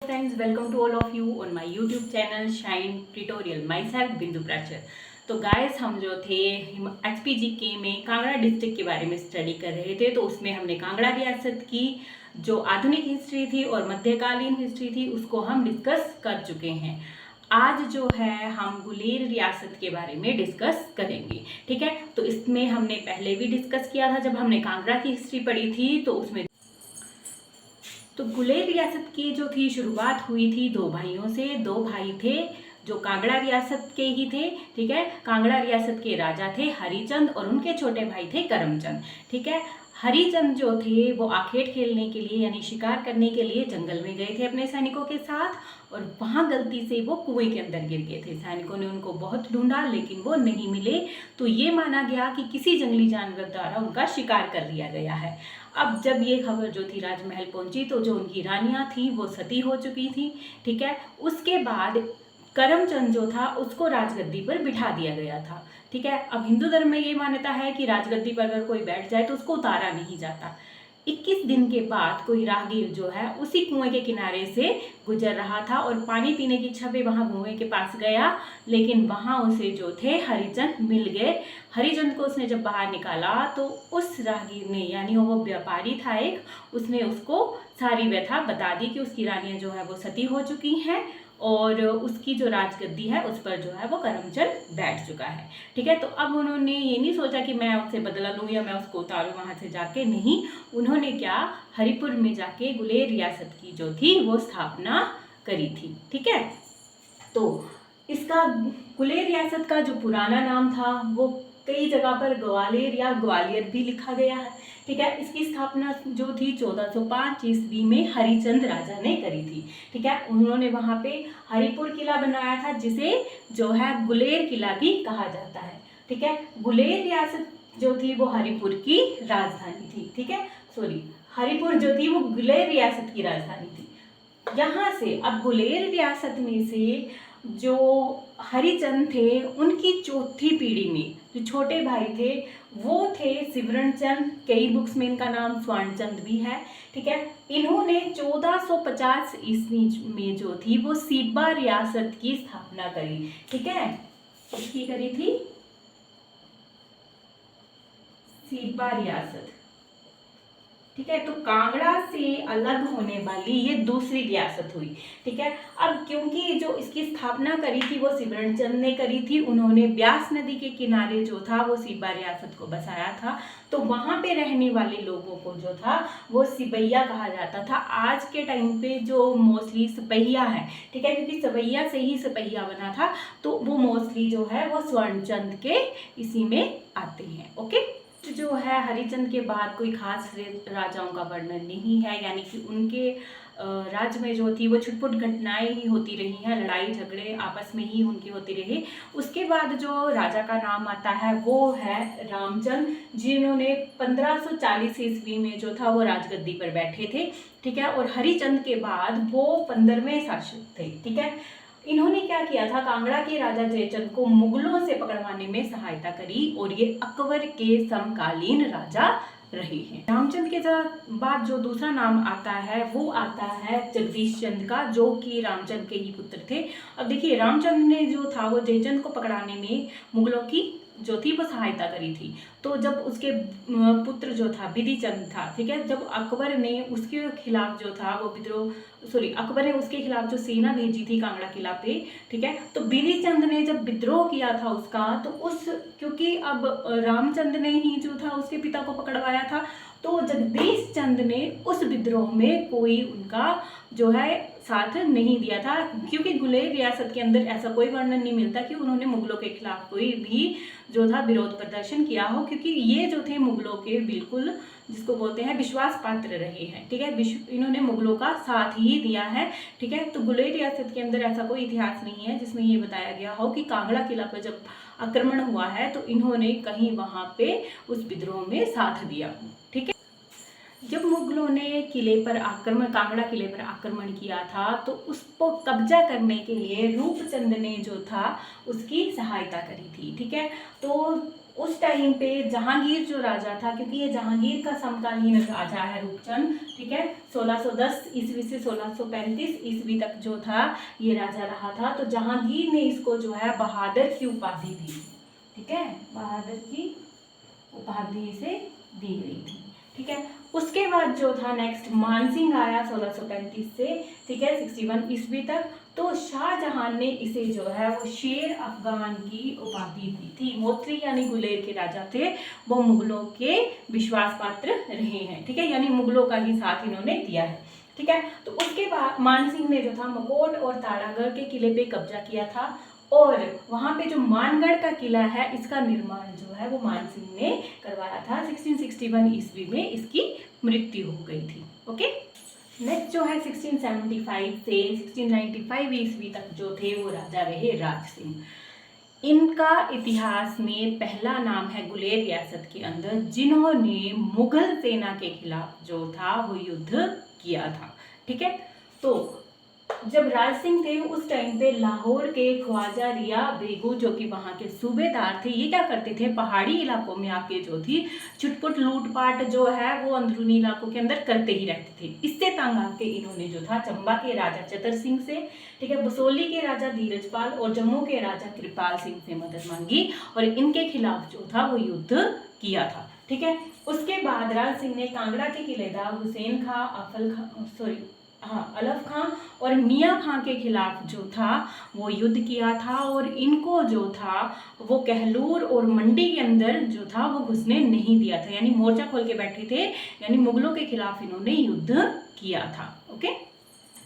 friends, welcome to all of you on my YouTube channel Shine Tutorial. Myself बिंदु प्राचर। तो guys हम जो थे HPGK में कांगड़ा डिस्ट्रिक्ट के बारे में स्टडी कर रहे थे। तो उसमें हमने कांगड़ा रियासत की जो आधुनिक हिस्ट्री थी और मध्यकालीन हिस्ट्री थी उसको हम डिस्कस कर चुके हैं। आज जो है हम गुलेर रियासत के बारे में डिस्कस करेंगे। ठीक है, तो इसमें हमने पहले भी डिस्कस किया था जब हमने कांगड़ा की हिस्ट्री पढ़ी थी। तो उसमें तो गुलेर रियासत की जो थी शुरुआत हुई थी दो भाइयों से। दो भाई थे जो कांगड़ा रियासत के ही थे। ठीक है, कांगड़ा रियासत के राजा थे हरिचंद और उनके छोटे भाई थे करमचंद। ठीक है, हरिचंद जो थे वो आखेट खेलने के लिए यानी शिकार करने के लिए जंगल में गए थे अपने सैनिकों के साथ और वहां गलती से वो कुएं के अंदर गिर गए थे। सैनिकों ने उनको बहुत ढूंढा लेकिन वो नहीं मिले। तो ये माना गया कि किसी जंगली जानवर द्वारा उनका शिकार कर लिया गया है। अब जब ये खबर जो थी राजमहल पहुंची तो जो उनकी रानियां थी वो सती हो चुकी थी। ठीक है, उसके बाद करमचंद जो था उसको राजगद्दी पर बिठा दिया गया था। ठीक है, अब हिंदू धर्म में ये मान्यता है कि राजगद्दी पर अगर कोई बैठ जाए तो उसको उतारा नहीं जाता। 21 दिन के बाद कोई राहगीर जो है उसी कुएं के किनारे से गुजर रहा था और पानी पीने की इच्छा पे वहां कुएं के पास गया, लेकिन वहां उसे जो थे हरिचंद मिल गए। हरिचंद को उसने जब बाहर निकाला तो उस राहगीर ने यानी वो व्यापारी था एक, उसने उसको सारी व्यथा बता दी कि उसकी रानियां जो है वो सती हो चुकी हैं और उसकी जो राजगद्दी है उस पर जो है वो करमचंद बैठ चुका है। ठीक है, तो अब उन्होंने ये नहीं सोचा कि मैं उससे बदला लूँ या मैं उसको उतारूँ वहाँ से जाके, नहीं। उन्होंने क्या, हरिपुर में जाके गुलेर रियासत की जो थी वो स्थापना करी थी। ठीक है, तो इसका गुलेर रियासत का जो पुराना नाम था वो कई जगह पर ग्वालियर या ग्वालियर भी लिखा गया है। ठीक है, इसकी स्थापना जो थी 1405 ईस्वी में हरिचंद राजा ने करी थी। ठीक है, उन्होंने वहां पे हरिपुर किला बनाया था जिसे जो है गुलेर किला भी कहा जाता है। ठीक है, गुलेर रियासत जो थी वो हरिपुर की राजधानी थी। ठीक है, सॉरी, हरिपुर जो थी वो गुलेर रियासत की राजधानी थी। यहाँ से अब गुलेर रियासत में से जो हरिचंद थे उनकी चौथी पीढ़ी में जो छोटे भाई थे वो थे सिवरणचंद। कई बुक्स में इनका नाम स्वर्णचंद भी है। ठीक है, इन्होंने 1450 ईस्वी में जो थी वो सीबा रियासत की स्थापना करी। ठीक है, किसकी करी थी? सीबा रियासत। ठीक है, तो कांगड़ा से अलग होने वाली ये दूसरी रियासत हुई। ठीक है, अब क्योंकि जो इसकी स्थापना करी थी वो सिवरणचंद ने करी थी, उन्होंने ब्यास नदी के किनारे जो था वो सीबा रियासत को बसाया था। तो वहां पे रहने वाले लोगों को जो था वो सिपहिया कहा जाता था। आज के टाइम पे जो मोस्टली सिपहिया है, ठीक है, क्योंकि सिपहिया से ही सिपहिया बना था, तो वो मोस्टली जो है वो स्वर्णचंद के इसी में आते हैं। ओके, जो है हरिचंद के बाद कोई खास राजाओं का वर्णन नहीं है, यानी कि उनके राज्य में जो थी वो छुटपुट घटनाएं ही होती रही हैं, लड़ाई झगड़े आपस में ही उनकी होती रही। उसके बाद जो राजा का नाम आता है वो है रामचंद, जिन्होंने 1540 ईस्वी में जो था वो राजगद्दी पर बैठे थे। ठीक है, और हरिचंद के बाद वो 15वें शासक थे। ठीक है, इन्होंने क्या किया था, कांगड़ा के राजा जयचंद को मुगलों से पकड़वाने में सहायता करी और ये अकबर के समकालीन राजा रहे हैं। रामचंद के बाद जो दूसरा नाम आता है वो आता है जगदीश चंद का, जो कि रामचंद के ही पुत्र थे। अब देखिए, रामचंद ने जो था वो जयचंद को पकड़ाने में मुगलों की जो थी वो सहायता करी थी। तो जब उसके पुत्र जो था बिधिचंद था, ठीक है, जब अकबर ने उसके खिलाफ जो था वो विद्रोह, सॉरी, अकबर ने उसके खिलाफ जो सेना भेजी थी कांगड़ा किला पे, ठीक है, तो बिधिचंद ने जब विद्रोह किया था उसका, तो उस क्योंकि अब रामचंद ने ही जो था उसके पिता को पकड़वाया था, तो जगदीश चंद ने उस विद्रोह में कोई उनका जो है साथ नहीं दिया था, क्योंकि गुलेर रियासत के अंदर ऐसा कोई वर्णन नहीं मिलता कि उन्होंने मुगलों के खिलाफ कोई भी जो था विरोध प्रदर्शन किया हो, क्योंकि ये जो थे मुगलों के बिल्कुल जिसको बोलते हैं विश्वास पात्र रहे हैं। ठीक है, इन्होंने मुगलों का साथ ही दिया है। ठीक है, तो गुलेर रियासत के अंदर ऐसा कोई इतिहास नहीं है जिसमें ये बताया गया हो कि कांगड़ा किला पर जब आक्रमण हुआ है तो इन्होंने कहीं वहां पे उस विद्रोह में साथ दिया। ठीक है, जब मुगलों ने किले पर आक्रमण, कांगड़ा किले पर आक्रमण किया था तो उसको कब्जा करने के लिए रूपचंद ने जो था उसकी सहायता करी थी। ठीक है, तो उस टाइम पे जहांगीर जो राजा था, क्योंकि ये जहांगीर का समकालीन राजा है रूपचंद, ठीक है, 1610 ईस्वी से 1635 ईस्वी तक जो था ये राजा रहा था। तो जहांगीर ने इसको जो है बहादुर की उपाधि दी, ठीक है, बहादुर की उपाधि से दी गई थी, ठीक है। उसके बाद जो था नेक्स्ट मानसिंह आया 1635 से, ठीक है, 61 ईस्वी तक। तो शाहजहां ने इसे जो है वो शेर अफगान की उपाधि दी थी। मोस्टली यानी गुलेर के राजा थे, वो मुगलों के विश्वास पात्र रहे हैं, ठीक है, यानी मुगलों का ही साथ इन्होंने दिया है, ठीक है। तो उसके बाद मानसिंह ने जो था मकोट और तारागढ़ के किले पे कब्जा किया था, और वहां पे जो मानगढ़ का किला है इसका निर्माण जो है वो मानसिंह ने करवाया था। 1661 ईस्वी में इसकी मृत्यु हो गई थी, ओके। नेक्स्ट जो है 1675 से 1695 ईस्वी तक जो थे वो राजा रहे राज सिंह। इनका इतिहास में पहला नाम है गुलेर रियासत के अंदर, जिन्होंने मुगल सेना के खिलाफ जो था वो युद्ध किया था, ठीक है। तो जब राज सिंह थे उस टाइम पे लाहौर के ख्वाजा रिया बेगू जो कि वहाँ के सूबेदार थे, ये क्या करते थे, पहाड़ी इलाकों में आके जो थी छुटपुट लूटपाट जो है वो अंदरूनी इलाकों के अंदर करते ही रहते थे। इससे तंग आके इन्होंने जो था चंबा के राजा चतर सिंह से, ठीक है, बसोली के राजा धीरजपाल और जम्मू के राजा कृपाल सिंह से मदद मांगी और इनके खिलाफ जो था वो युद्ध किया था, ठीक है। उसके बाद राज सिंह ने कांगड़ा के किलेदार हुसैन खां, अलफ खां और मियाँ खां के खिलाफ जो था वो युद्ध किया था, और इनको जो था वो कहलूर और मंडी के अंदर जो था वो घुसने नहीं दिया था, यानी मोर्चा खोल के बैठे थे, यानी मुगलों के खिलाफ इन्होंने युद्ध किया था, ओके।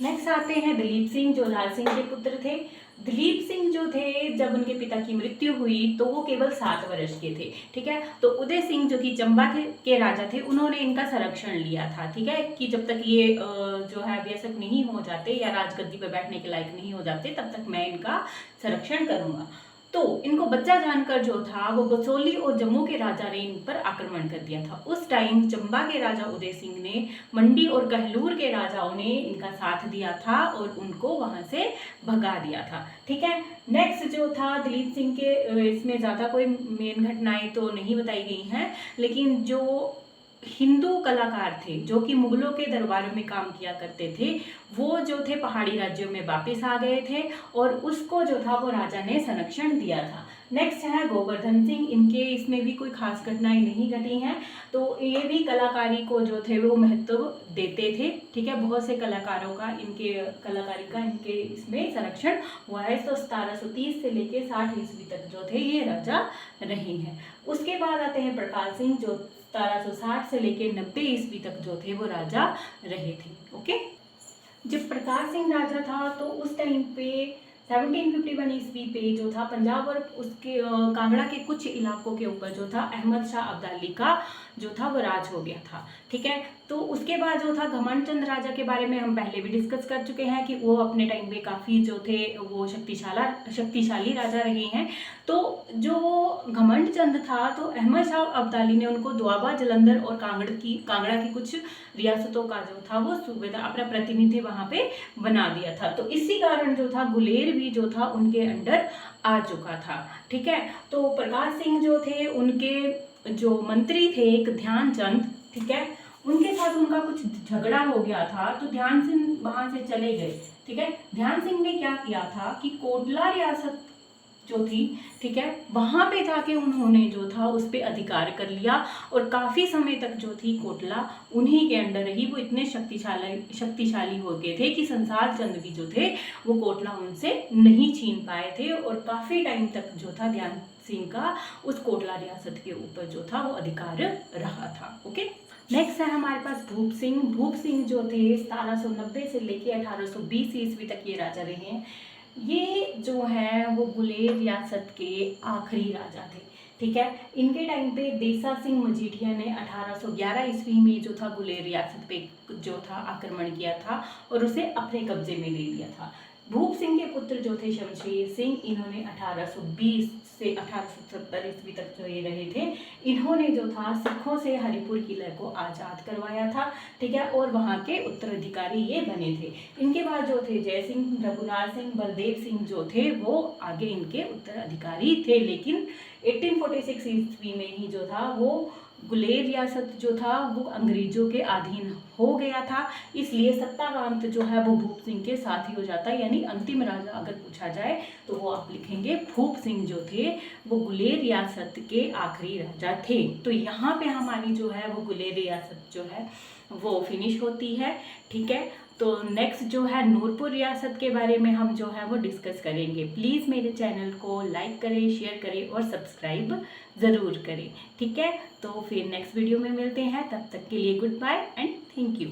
नेक्स्ट आते हैं दलीप सिंह जो लाल सिंह के पुत्र थे। दलीप सिंह जो थे जब उनके पिता की मृत्यु हुई तो वो केवल 7 वर्ष के थे, ठीक है। तो उदय सिंह जो कि चंबा के राजा थे, उन्होंने इनका संरक्षण लिया था, ठीक है, कि जब तक ये जो है वयस्क नहीं हो जाते या राजगद्दी पर बैठने के लायक नहीं हो जाते तब तक मैं इनका संरक्षण करूंगा। तो इनको बच्चा जानकर जो था वो बसोली और जम्मू के राजा ने इन पर आक्रमण कर दिया था। उस टाइम चंबा के राजा उदय सिंह ने, मंडी और कहलूर के राजाओं ने इनका साथ दिया था और उनको वहां से भगा दिया था, ठीक है। नेक्स्ट जो था दलीप सिंह के, इसमें ज़्यादा कोई मेन घटनाएं तो नहीं बताई गई हैं, लेकिन जो हिंदू कलाकार थे जो कि मुगलों के दरबारों में काम किया करते थे, वो जो थे पहाड़ी राज्यों में वापस आ गए थे और उसको जो था वो राजा ने संरक्षण दिया था। नेक्स्ट है गोवर्धन सिंह, इनके इसमें भी कोई खास घटनाएं नहीं घटी हैं, तो ये भी कलाकारी को जो थे वो महत्व देते थे, ठीक है। बहुत से कलाकारों का इनके कलाकारी का इनके इसमें संरक्षण हुआ है। तो 1730 से लेके 60 ईस्वी तक जो थे ये राजा रहे हैं। उसके बाद आते हैं प्रकाश सिंह जो 1760 से लेके 90 ईस्वी तक जो थे वो राजा रहे थे, ओके। जब प्रकाश सिंह राजा था तो उस टाइम पे 1751 ईस्वी पे जो था पंजाब और उसके कांगड़ा के कुछ इलाकों के ऊपर जो था अहमद शाह अब्दाली का जो था वो राज हो गया था, ठीक है। तो उसके बाद जो था घमंड चंद राजा के बारे में हम पहले भी डिस्कस कर चुके हैं कि वो अपने टाइम पे काफ़ी जो थे वो शक्तिशाली राजा रहे हैं। तो जो घमंड चंद था तो अहमद शाह अब्दाली ने उनको दोआबा, जलंधर और कांगड़ा की कुछ रियासतों का जो था वो सूबेदार, अपना प्रतिनिधि वहाँ पे बना दिया था। तो इसी कारण जो था गुलेर भी जो था उनके अंडर आ चुका था, ठीक है। तो प्रकाश सिंह जो थे उनके जो मंत्री थे एक ध्यानचंद, ठीक है, उनके साथ उनका कुछ झगड़ा हो गया था, तो ध्यान सिंह वहां से चले गए, ठीक है। ध्यान सिंह ने क्या किया था कि कोटला रियासत जो थी, ठीक है, वहां पे जाके उन्होंने जो था उस पर अधिकार कर लिया और काफी समय तक जो थी कोटला उन्हीं के अंडर रही। वो इतने शक्तिशाली हो गए थे कि संसार चंद भी जो थे वो कोटला उनसे नहीं छीन पाए थे और काफी टाइम तक जो था ध्यान सिंह का उस कोटला रियासत के ऊपर जो था वो अधिकार रहा था, ओके। नेक्स्ट है हमारे पास भूप सिंह। भूप सिंह जो थे 1790 से लेके 1820 ईस्वी तक ये राजा रहे हैं। ये जो है वो गुलेर रियासत के आखिरी राजा थे, ठीक है। इनके टाइम पे देसा सिंह मजीठिया ने 1811 ईस्वी में जो था गुलेर रियासत पे जो था आक्रमण किया था और उसे अपने कब्जे में ले लिया था। भूप सिंह के पुत्र जो थे शमशेर सिंह, इन्होंने 1820 से 1870 ईस्वी तक जो ये रहे थे, इन्होंने जो था सिखों से हरिपुर किले को आज़ाद करवाया था, ठीक है, और वहाँ के उत्तराधिकारी ये बने थे। इनके बाद जो थे जय सिंह, रघुनाथ सिंह, बलदेव सिंह जो थे वो आगे इनके उत्तराधिकारी थे, लेकिन 1846 ईस्वी में ही जो था वो गुलेर रियासत जो था वो अंग्रेजों के अधीन हो गया था, इसलिए सत्ताकांत जो है वो भूप सिंह के साथ ही हो जाता है। यानी अंतिम राजा अगर पूछा जाए तो वो आप लिखेंगे भूप सिंह जो थे वो गुलेर रियासत के आखिरी राजा थे। तो यहाँ पे हमारी जो है वो गुलेर रियासत जो है वो फिनिश होती है। ठीक है, तो नेक्स्ट जो है नूरपुर रियासत के बारे में हम जो है वो डिस्कस करेंगे। प्लीज़ मेरे चैनल को लाइक करें, शेयर करें और सब्सक्राइब ज़रूर करें। ठीक है, तो फिर नेक्स्ट वीडियो में मिलते हैं, तब तक के लिए good bye and thank you.